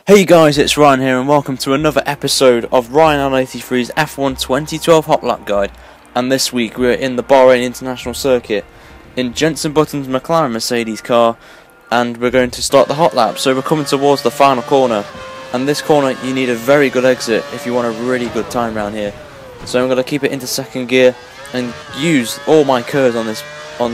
Hey guys, it's Ryan here and welcome to another episode of RyanL83's F1 2012 Hotlap Guide. And this week we're in the Bahrain International Circuit in Jenson Button's McLaren Mercedes car, and we're going to start the Hotlap. So we're coming towards the final corner, and this corner you need a very good exit if you want a really good time around here. So I'm going to keep it into second gear and use all my curves on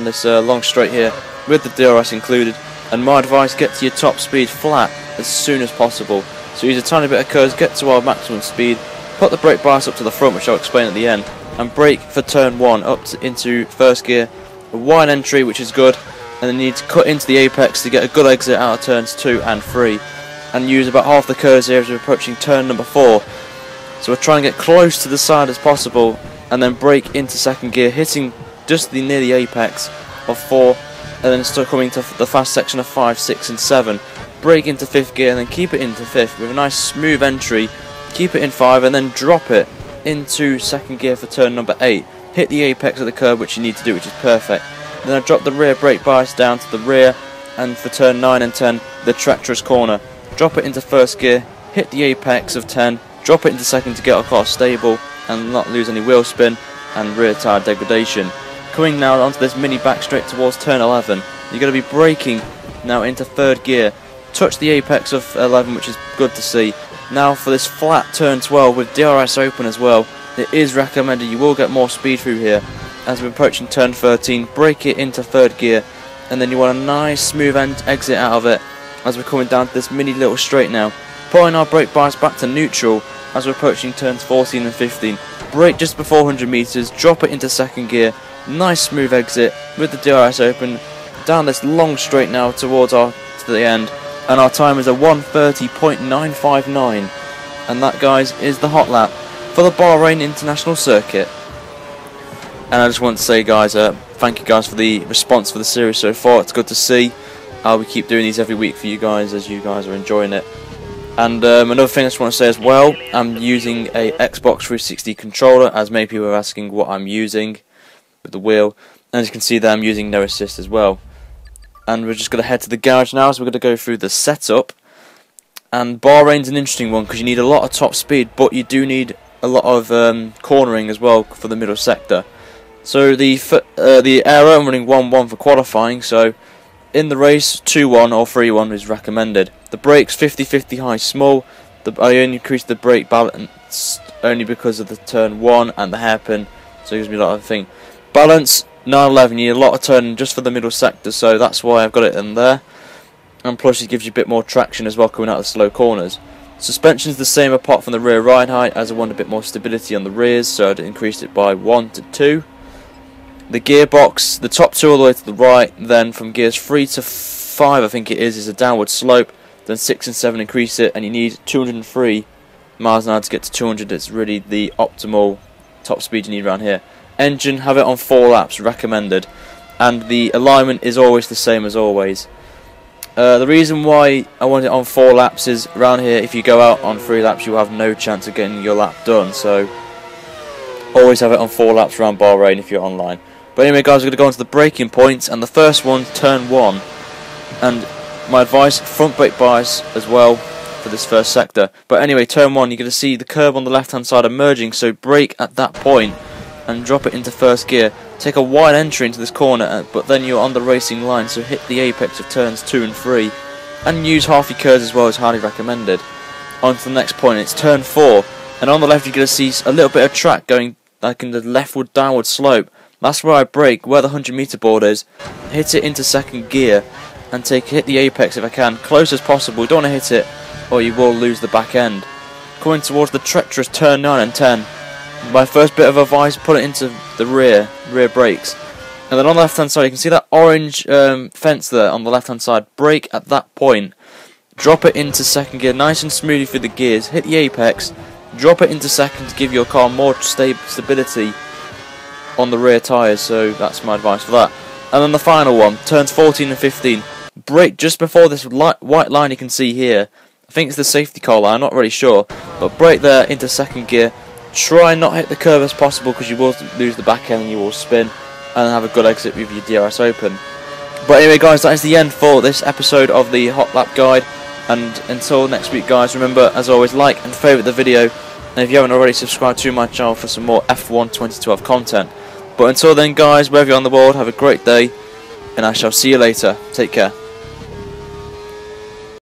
this long straight here with the DRS included. And my advice, get to your top speed flat as soon as possible. So use a tiny bit of curves, get to our maximum speed, put the brake bias up to the front, which I'll explain at the end, and brake for turn 1 into first gear. A wide entry, which is good, and then you need to cut into the apex to get a good exit out of turns 2 and 3. And use about half the curves here as we're approaching turn number 4. So we're trying to get close to the side as possible, and then brake into second gear, hitting just near the apex of 4. And then start coming to the fast section of 5, 6 and 7. Brake into 5th gear and then keep it into 5th with a nice smooth entry. Keep it in 5 and then drop it into second gear for turn number 8. Hit the apex of the curve, which you need to do, which is perfect. Then I drop the rear brake bias down to the rear, and for turn 9 and 10, the treacherous corner. Drop it into first gear, hit the apex of 10, drop it into second to get our car stable and not lose any wheel spin and rear tyre degradation. Coming now onto this mini back straight towards turn 11, you're going to be braking now into third gear. Touch the apex of 11, which is good to see. Now for this flat turn 12 with DRS open as well, it is recommended you will get more speed through here. As we're approaching turn 13, brake it into third gear, and then you want a nice smooth exit out of it as we're coming down to this mini little straight now. Putting our brake bias back to neutral as we're approaching turns 14 and 15. Brake just before 100 meters, drop it into second gear. Nice smooth exit with the DRS open down this long straight now towards to the end, and our time is a 1:30.959, and that, guys, is the hot lap for the Bahrain International Circuit. And I just want to say, guys, thank you guys for the response for the series so far. It's good to see. We keep doing these every week for you guys, as you guys are enjoying it. And another thing I just want to say as well, I'm using a Xbox 360 controller, as many people are asking what I'm using with the wheel, and as you can see there, I'm using no assist as well. And we're just going to head to the garage now, so we're going to go through the setup. And Bahrain's an interesting one because you need a lot of top speed, but you do need a lot of cornering as well for the middle sector. So the aero, I'm running 1-1 for qualifying, so in the race 2-1 or 3-1 is recommended. The brakes 50-50 high small. I only increased the brake balance only because of the turn 1 and the hairpin, so it gives me a lot of thing. Balance 9-11, you need a lot of turning just for the middle sector, so that's why I've got it in there. And plus it gives you a bit more traction as well coming out of the slow corners. Suspension's the same apart from the rear ride height, as I wanted a bit more stability on the rears, so I'd increased it by 1 to 2. The gearbox, the top 2 all the way to the right, then from gears 3 to 5 I think it is a downward slope, then 6 and 7 increase it, and you need 203 miles an hour to get to 200. It's really the optimal top speed you need around here. Engine, have it on 4 laps, recommended, and the alignment is always the same as always. The reason why I want it on 4 laps is around here, if you go out on 3 laps, you have no chance of getting your lap done, so always have it on 4 laps around Bahrain if you're online. But anyway, guys, we're going to go on to the braking points, and the first one, turn 1, and my advice, front brake bias as well for this first sector. But anyway, turn 1, you're going to see the curb on the left hand side emerging, so brake at that point and drop it into first gear. Take a wide entry into this corner, but then you're on the racing line, so hit the apex of turns 2 and 3, and use half your curves as well, is highly recommended. On to the next point, it's turn 4, and on the left you're going to see a little bit of track going like in the leftward downward slope. That's where I brake, where the 100 meter board is, hit it into second gear, and hit the apex if I can, close as possible. You don't want to hit it or you will lose the back end. Coming towards the treacherous turn 9 and 10, my first bit of advice, put it into the rear brakes. And then on the left hand side you can see that orange fence there on the left hand side. Brake at that point, drop it into second gear nice and smoothly through the gears, hit the apex, drop it into second to give your car more stability on the rear tyres, so that's my advice for that. And then the final one, turns 14 and 15, brake just before this white line you can see here. I think it's the safety car line, I'm not really sure, but brake there into second gear. Try not hit the curve as possible because you will lose the back end and you will spin, and have a good exit with your DRS open. But anyway, guys, that is the end for this episode of the Hot Lap Guide. And until next week, guys, remember, as always, like and favourite the video. And if you haven't already, subscribe to my channel for some more F1 2012 content. But until then, guys, wherever you're on the world, have a great day, and I shall see you later. Take care.